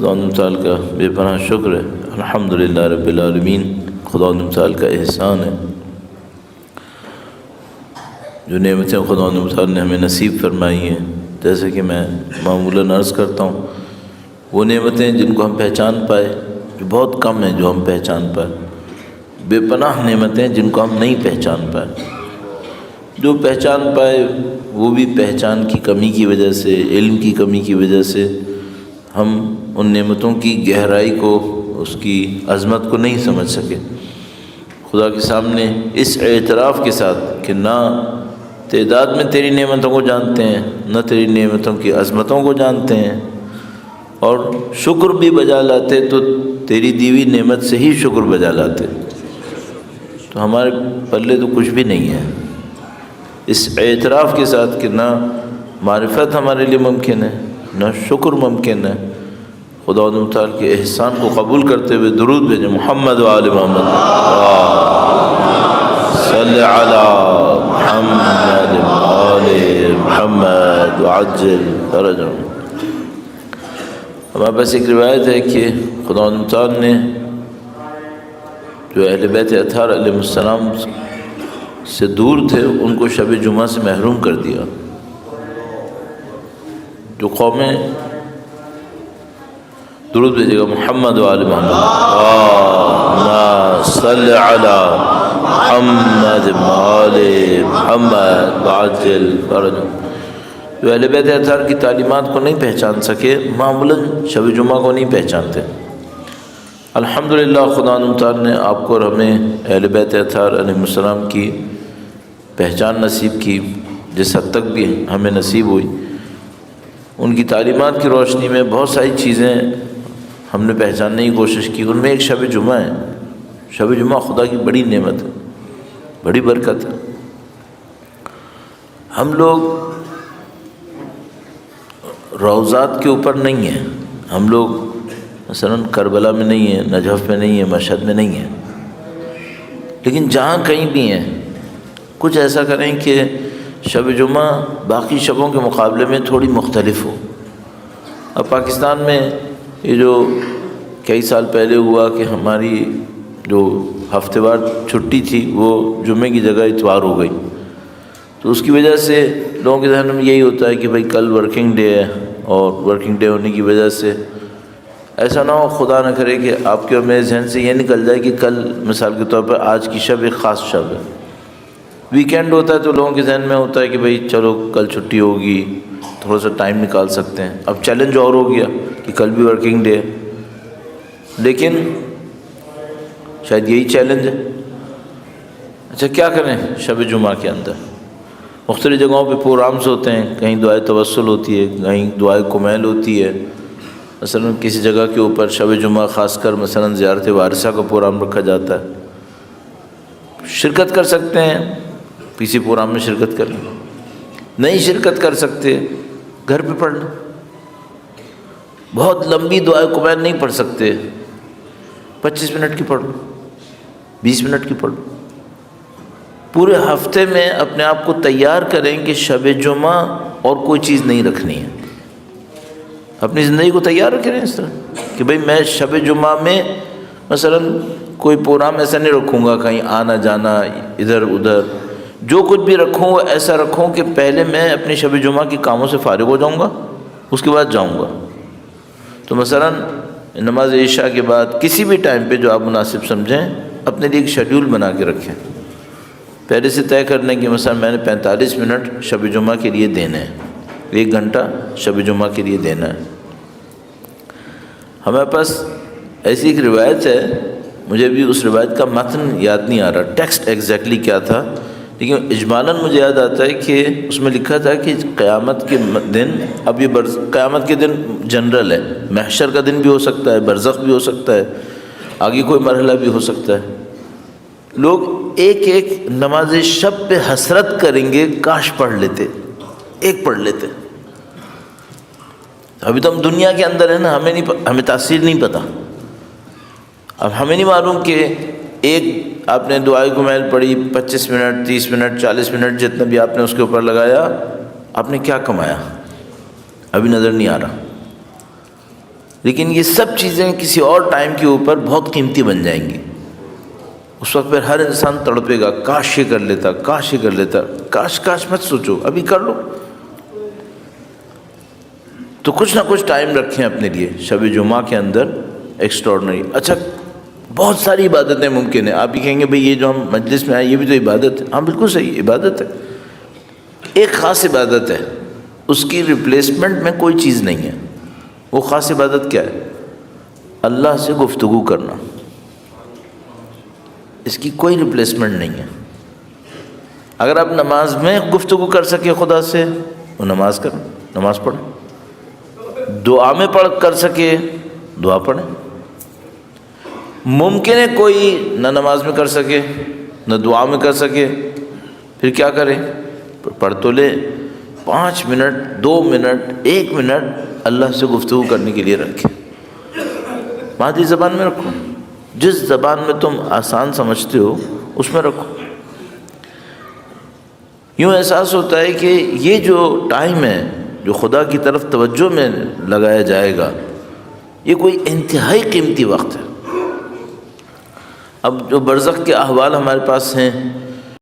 خدا تعالیٰ کا بے پناہ شکر ہے، الحمدللہ رب العالمین۔ خدا تعالیٰ کا احسان ہے، جو نعمتیں خدا تعالیٰ نے ہمیں نصیب فرمائی ہیں، جیسے کہ میں معمولاً عرض کرتا ہوں، وہ نعمتیں جن کو ہم پہچان پائے جو بہت کم ہیں، جو ہم پہچان پائے، بے پناہ نعمتیں جن کو ہم نہیں پہچان پائے، جو پہچان پائے وہ بھی پہچان کی کمی کی وجہ سے، علم کی کمی کی وجہ سے ہم ان نعمتوں کی گہرائی کو، اس کی عظمت کو نہیں سمجھ سکے۔ خدا کے سامنے اس اعتراف کے ساتھ کہ نہ تعداد میں تیری نعمتوں کو جانتے ہیں، نہ تیری نعمتوں کی عظمتوں کو جانتے ہیں، اور شکر بھی بجا لاتے تو تیری دی ہوئی نعمت سے ہی شکر بجا لاتے، تو ہمارے پلے تو کچھ بھی نہیں ہے۔ اس اعتراف کے ساتھ کہ نہ معرفت ہمارے لیے ممکن ہے، نہ شکر ممکن ہے، خدا تعالیٰ کے احسان کو قبول کرتے ہوئے درود بھیجیں محمد و آل محمد، صلی علی محمد و آل محمد وعجل فرجهم۔ ہمارے پاس ایک روایت ہے کہ خدا تعالیٰ نے جو اہل بیت اطہار علیہ السلام سے دور تھے ان کو شب جمعہ سے محروم کر دیا۔ جو قومیں درود بھیجے گا محمد و آل محمد، اللہم صلی علی محمد و آل محمد وعجل فرجهم، جو اہل بیت اطہار کی تعلیمات کو نہیں پہچان سکے معمولاً شب جمعہ کو نہیں پہچانتے۔ الحمدللہ خدا تعالیٰ نے آپ کو اور ہمیں اہل بیت اطہار علیہ السلام کی پہچان نصیب کی، جس حد تک بھی ہمیں نصیب ہوئی۔ ان کی تعلیمات کی روشنی میں بہت ساری چیزیں ہم نے پہچاننے کی کوشش کی، ان میں ایک شب جمعہ ہے۔ شب جمعہ خدا کی بڑی نعمت ہے، بڑی برکت ہے۔ ہم لوگ روضات کے اوپر نہیں ہیں، ہم لوگ مثلاً کربلا میں نہیں ہیں، نجف میں نہیں ہیں، مشہد میں نہیں ہیں، لیکن جہاں کہیں بھی ہیں کچھ ایسا کریں کہ شب جمعہ باقی شبوں کے مقابلے میں تھوڑی مختلف ہو۔ اب پاکستان میں یہ جو کئی سال پہلے ہوا کہ ہماری جو ہفتے وار چھٹی تھی وہ جمعے کی جگہ اتوار ہو گئی، تو اس کی وجہ سے لوگوں کے ذہن میں یہی ہوتا ہے کہ بھائی کل ورکنگ ڈے ہے، اور ورکنگ ڈے ہونے کی وجہ سے ایسا نہ ہو، خدا نہ کرے کہ آپ کے اور میرے ذہن سے یہ نکل جائے کہ کل مثال کے طور پر آج کی شب ایک خاص شب ہے، ویکینڈ ہوتا ہے تو لوگوں کے ذہن میں ہوتا ہے کہ بھئی چلو کل چھٹی ہوگی، تھوڑا سا ٹائم نکال سکتے ہیں۔ اب چیلنج اور ہو گیا کہ کل بھی ورکنگ ڈے ہے، لیکن شاید یہی چیلنج ہے۔ اچھا کیا کریں؟ شب جمعہ کے اندر مختلف جگہوں پہ پروگرامز ہوتے ہیں، کہیں دعائے توسل ہوتی ہے، کہیں دعائے کمیل ہوتی ہے، مثلا کسی جگہ کے اوپر شب جمعہ خاص کر مثلا زیارت وارثہ کا پروگرام رکھا جاتا ہے۔ شرکت کر سکتے ہیں، کسی پروگرام میں شرکت کر لیں، نہیں شرکت کر سکتے گھر پہ پڑھ لیں۔ بہت لمبی دعائے کمیل نہیں پڑھ سکتے، 25 منٹ کی پڑھ لو، 20 منٹ کی پڑھ لو۔ پورے ہفتے میں اپنے آپ کو تیار کریں کہ شب جمعہ اور کوئی چیز نہیں رکھنی ہے۔ اپنی زندگی کو تیار رکھیں اس طرح کہ بھئی میں شب جمعہ میں مثلا کوئی پروگرام ایسا نہیں رکھوں گا، کہیں آنا جانا ادھر ادھر، جو کچھ بھی رکھوں وہ ایسا رکھوں کہ پہلے میں اپنی شب جمعہ کے کاموں سے فارغ ہو جاؤں گا، اس کے بعد جاؤں گا۔ تو مثلا نماز عشاء کے بعد کسی بھی ٹائم پہ جو آپ مناسب سمجھیں اپنے لیے ایک شیڈیول بنا کے رکھیں، پہلے سے طے کرنے کہ مثلا میں نے 45 منٹ شب جمعہ کے لیے دینے ہیں، 1 گھنٹہ شب جمعہ کے لیے دینا ہے۔ ہمارے پاس ایسی ایک روایت ہے، مجھے بھی اس روایت کا متن یاد نہیں آ رہا، ٹیکسٹ ایگزیکٹلی کیا تھا، لیکن اجمالاً مجھے یاد آتا ہے کہ اس میں لکھا تھا کہ قیامت کے دن، اب یہ قیامت کے دن جنرل ہے، محشر کا دن بھی ہو سکتا ہے، برزخ بھی ہو سکتا ہے، آگے کوئی مرحلہ بھی ہو سکتا ہے، لوگ ایک ایک نماز شب پہ حسرت کریں گے کاش پڑھ لیتے، ایک پڑھ لیتے۔ ابھی تو ہم دنیا کے اندر ہیں نا، ہمیں تاثیر نہیں پتہ، اب ہمیں نہیں معلوم کہ ایک آپ نے دعائے کمیل پڑھی 25 منٹ 30 منٹ 40 منٹ جتنا بھی آپ نے اس کے اوپر لگایا، آپ نے کیا کمایا ابھی نظر نہیں آ رہا۔ لیکن یہ سب چیزیں کسی اور ٹائم کے اوپر بہت قیمتی بن جائیں گی. اس وقت پھر ہر انسان تڑپے گا، کاش یہ کر لیتا، کاش یہ کر لیتا. کاش مت سوچو، ابھی کر لو. تو کچھ نہ کچھ ٹائم رکھیں اپنے لیے شب جمعہ کے اندر ایکسٹراڈنری. اچھا بہت ساری عبادتیں ممکن ہیں. آپ یہ کہیں گے بھئی یہ جو ہم مجلس میں آئے یہ بھی تو عبادت ہے. ہاں بالکل صحیح، عبادت ہے. ایک خاص عبادت ہے، اس کی ریپلیسمنٹ میں کوئی چیز نہیں ہے. وہ خاص عبادت کیا ہے؟ اللہ سے گفتگو کرنا. اس کی کوئی ریپلیسمنٹ نہیں ہے. اگر آپ نماز میں گفتگو کر سکے خدا سے، وہ نماز کریں، نماز پڑھیں. دعا میں پڑھ کر سکے، دعا پڑھیں. ممکن ہے کوئی نہ نماز میں کر سکے نہ دعا میں کر سکے، پھر کیا کرے؟ پڑھ تو لے. 5 منٹ، 2 منٹ، 1 منٹ اللہ سے گفتگو کرنے کے لیے رکھیں. مادری زبان میں رکھو، جس زبان میں تم آسان سمجھتے ہو اس میں رکھو. یوں احساس ہوتا ہے کہ یہ جو ٹائم ہے جو خدا کی طرف توجہ میں لگایا جائے گا، یہ کوئی انتہائی قیمتی وقت ہے. اب جو برزخ کے احوال ہمارے پاس ہیں،